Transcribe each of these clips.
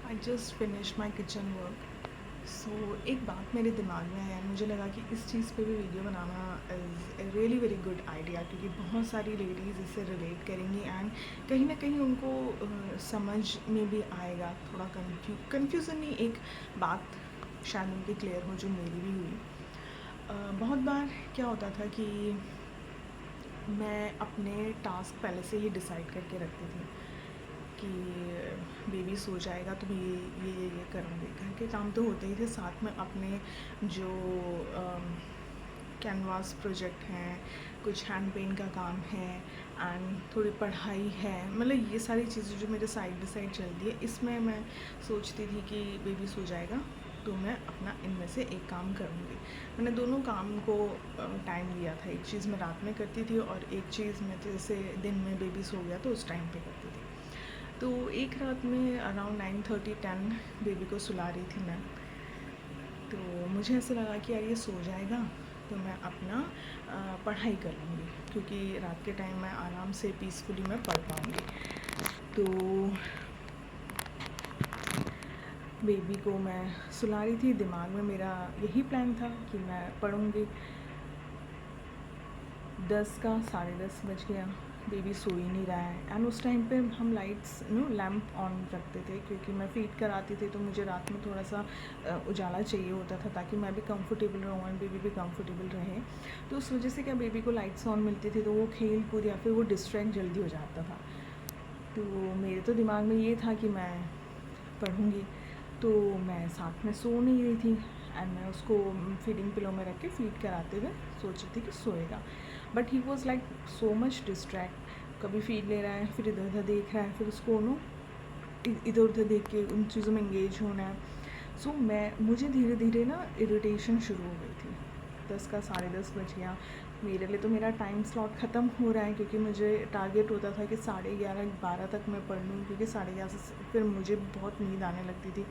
I just finish my kitchen work. So एक बात मेरे दिमाग में है, मुझे लगा कि इस चीज़ पे भी video banana is a really very good idea, क्योंकि बहुत सारी लेडीज़ इससे रिलेट करेंगी एंड कहीं ना कहीं उनको समझ में भी आएगा। थोड़ा कन्फ्यूज़न नहीं, एक बात शायद उनकी क्लियर हो जो मेरी भी हुई। बहुत बार क्या होता था कि मैं अपने टास्क पहले से ही डिसाइड करके रखती थी कि बेबी सो जाएगा तो मैं ये करूँगी। घर के काम तो होते ही थे, साथ में अपने जो कैनवास प्रोजेक्ट हैं, कुछ हैंड पेंट का काम है एंड थोड़ी पढ़ाई है, मतलब ये सारी चीज़ें जो मेरे साइड बाई साइड चलती है, इसमें मैं सोचती थी कि बेबी सो जाएगा तो मैं अपना इनमें से एक काम करूँगी। मैंने दोनों काम को टाइम दिया था, एक चीज़ मैं रात में करती थी और एक चीज़ मैं जैसे दिन में बेबी सो गया तो उस टाइम पे करती थी। तो एक रात में अराउंड 9:30-10 बेबी को सुला रही थी मैं, तो मुझे ऐसा लगा कि यार ये सो जाएगा तो मैं अपना पढ़ाई कर लूँगी, क्योंकि रात के टाइम मैं आराम से पीसफुली मैं पढ़ पाऊँगी। तो बेबी को मैं सुला रही थी, दिमाग में मेरा यही प्लान था कि मैं पढ़ूँगी। 10 का 10:30 बज गया, बेबी सो ही नहीं रहा है एंड उस टाइम पे हम लाइट्स लैम्प ऑन रखते थे, क्योंकि मैं फीड कराती थी तो मुझे रात में थोड़ा सा उजाला चाहिए होता था ताकि मैं भी कंफर्टेबल रहूँ एंड बेबी भी कंफर्टेबल रहे। तो उस वजह से क्या बेबी को लाइट्स ऑन मिलती थी तो वो खेल कूद या फिर वो डिस्ट्रैक्ट जल्दी हो जाता था। तो मेरे तो दिमाग में ये था कि मैं पढ़ूँगी, तो मैं साथ में सो नहीं रही थी एंड मैं उसको फीडिंग पिलो में रख के फीड कराते हुए सोच रही थी कि सोएगा। But he was like so much distract, कभी फीड ले रहा है फिर इधर उधर देख रहा है, फिर उसको इधर उधर देख के उन चीज़ों में इंगेज होना है। सो मुझे धीरे धीरे ना इरिटेशन शुरू हो गई थी। 10 का 10:30 बज गया, मेरे लिए तो मेरा टाइम स्लॉट ख़त्म हो रहा है, क्योंकि मुझे टारगेट होता था कि 11:30-12 तक मैं पढ़ लूँ, क्योंकि 11:30 से फिर मुझे बहुत नींद आने लगती थी।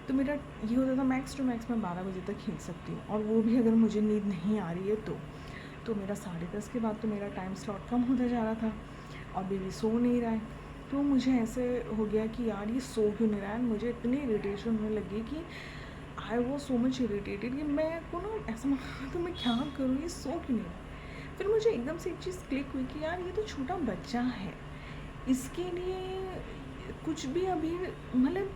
तो मेरा ये होता था मैक्स टू मैक्स मैं 12 बजे तक खींच सकती हूँ, और वो भी अगर मुझे नींद नहीं आ रही है तो मेरा 10:30 के बाद तो मेरा टाइम स्लॉट कम होता जा रहा था और बेबी सो नहीं रहा है। तो मुझे ऐसे हो गया कि यार ये सो क्यों नहीं रहा है। मुझे इतनी इरिटेशन होने लगी कि I was so much irritated कि मैं को ना ऐसा लगा तो मैं क्या करूँ, ये सो क्यों नहीं रहा है। फिर मुझे एकदम से एक चीज़ क्लिक हुई कि यार ये तो छोटा बच्चा है, इसके लिए कुछ भी अभी मतलब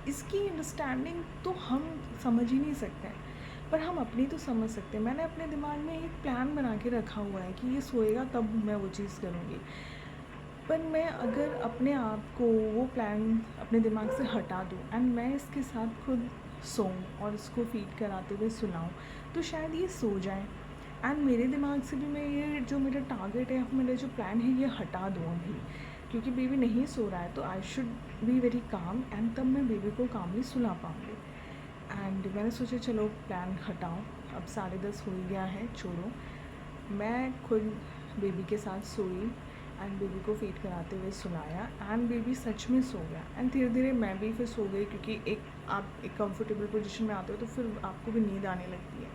इसकी अंडरस्टैंडिंग तो हम समझ ही नहीं सकते हैं, पर हम अपनी तो समझ सकते हैं। मैंने अपने दिमाग में एक प्लान बना के रखा हुआ है कि ये सोएगा तब मैं वो चीज़ करूँगी। पर मैं अगर अपने आप को वो प्लान अपने दिमाग से हटा दूँ एंड मैं इसके साथ खुद सोऊं और इसको फीड कराते हुए सुलाऊं, तो शायद ये सो जाए एंड मेरे दिमाग से भी मैं ये जो मेरा टारगेट है, मेरा जो प्लान है, ये हटा दूँ अभी, क्योंकि बेबी नहीं सो रहा है तो I should be very calm and तब मैं बेबी को कामली सुला पाऊँगी। एंड मैंने सोचा चलो प्लान हटाओ, अब 10:30 हो ही गया है, छोड़ो। मैं खुद बेबी के साथ सोई एंड बेबी को फीड कराते हुए सुलाया एंड बेबी सच में सो गया एंड धीरे धीरे मैं भी फिर सो गई, क्योंकि आप एक कंफर्टेबल पोजीशन में आते हो तो फिर आपको भी नींद आने लगती है।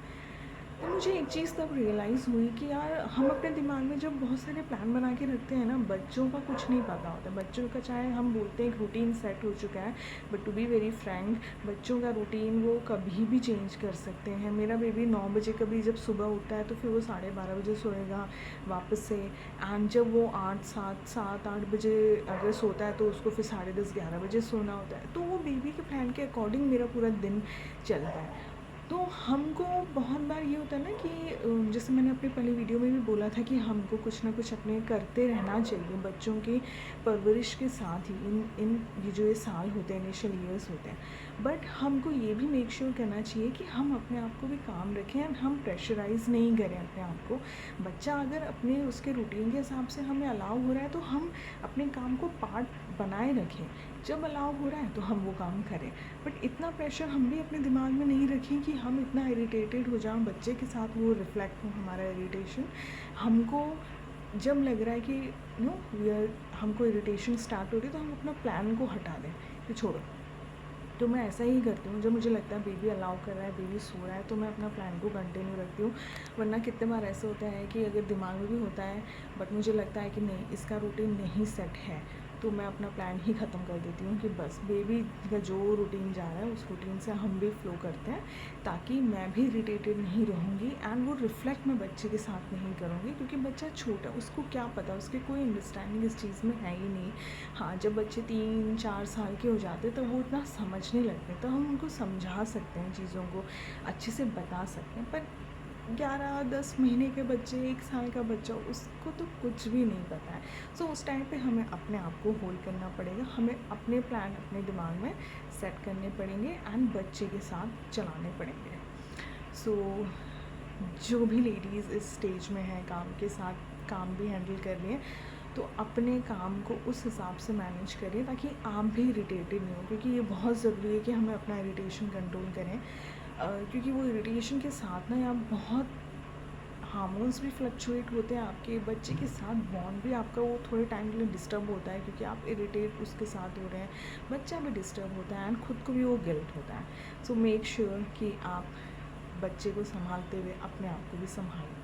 तो मुझे एक चीज़ तब रियलाइज़ हुई कि यार हम अपने दिमाग में जब बहुत सारे प्लान बना के रखते हैं ना, बच्चों का कुछ नहीं पता होता। बच्चों का चाहे हम बोलते हैं एक रूटीन सेट हो चुका है, but to be very frank बच्चों का रूटीन वो कभी भी चेंज कर सकते हैं। मेरा बेबी 9 बजे कभी जब सुबह उठता है तो फिर वो 12:30 बजे सोएगा वापस से, एंड जब वो 7-8 बजे अगर सोता है तो उसको फिर 10:30-11 बजे सोना होता है। तो वो बेबी के प्लान के अकॉर्डिंग मेरा पूरा दिन चलता है। तो हमको बहुत बार ये होता है ना कि जैसे मैंने अपनी पहले वीडियो में भी बोला था कि हमको कुछ ना कुछ अपने करते रहना चाहिए बच्चों की परवरिश के साथ ही। इन ये जो ये साल होते हैं, इनिशियल ईयर्स होते हैं, बट हमको ये भी मेक श्योर करना चाहिए कि हम अपने आप को भी काम रखें एंड हम प्रेशराइज़ नहीं करें अपने आप को। बच्चा अगर अपने उसके रूटीन के हिसाब से हमें अलाउ हो रहा है तो हम अपने काम को पार्ट बनाए रखें। जब अलाउ हो रहा है तो हम वो काम करें, बट इतना प्रेशर हम भी अपने दिमाग में नहीं रखें कि हम इतना इरिटेटेड हो जाएं, बच्चे के साथ वो रिफ्लेक्ट हो हमारा इरिटेशन। हमको जब लग रहा है कि हमको इरिटेशन स्टार्ट हो रही है तो हम अपना प्लान को हटा दें कि छोड़ो। तो मैं ऐसा ही करती हूँ, जब मुझे लगता है बेबी अलाउ कर रहा है, बेबी सो रहा है, तो मैं अपना प्लान को कंटिन्यू रखती हूँ। वरना कितने बार ऐसे होता है कि अगर दिमाग में भी होता है बट मुझे लगता है कि नहीं इसका रूटीन नहीं सेट है, तो मैं अपना प्लान ही ख़त्म कर देती हूँ कि बस बेबी का जो रूटीन जा रहा है उस रूटीन से हम भी फ्लो करते हैं, ताकि मैं भी इरिटेटेड नहीं रहूँगी एंड वो रिफ़्लेक्ट मैं बच्चे के साथ नहीं करूँगी, क्योंकि बच्चा छोटा है, उसको क्या पता, उसकी कोई अंडरस्टैंडिंग इस चीज़ में है ही नहीं। हाँ, जब बच्चे 3-4 साल के हो जाते हैं तो वो इतना समझने लगते हैं, तो हम उनको समझा सकते हैं, चीज़ों को अच्छे से बता सकते हैं। पर 11-10 महीने के बच्चे, 1 साल का बच्चा, उसको तो कुछ भी नहीं पता है। सो उस टाइम पे हमें अपने आप को होल्ड करना पड़ेगा, हमें अपने प्लान अपने दिमाग में सेट करने पड़ेंगे एंड बच्चे के साथ चलाने पड़ेंगे। सो जो भी लेडीज़ इस स्टेज में हैं, काम के साथ काम भी हैंडल कर रही हैं, तो अपने काम को उस हिसाब से मैनेज करें ताकि आप भी इरिटेटेड नहीं हो, क्योंकि ये बहुत ज़रूरी है कि हमें अपना इरिटेशन कंट्रोल करें। क्योंकि वो इरिटेशन के साथ ना या बहुत हार्मोन्स भी फ्लक्चुएट होते हैं, आपके बच्चे के साथ बॉन्ड भी आपका वो थोड़े टाइम के लिए डिस्टर्ब होता है, क्योंकि आप इरिटेट उसके साथ हो रहे हैं, बच्चा भी डिस्टर्ब होता है एंड खुद को भी वो गिल्ट होता है। सो मेक श्योर कि आप बच्चे को संभालते हुए अपने आप को भी संभालें।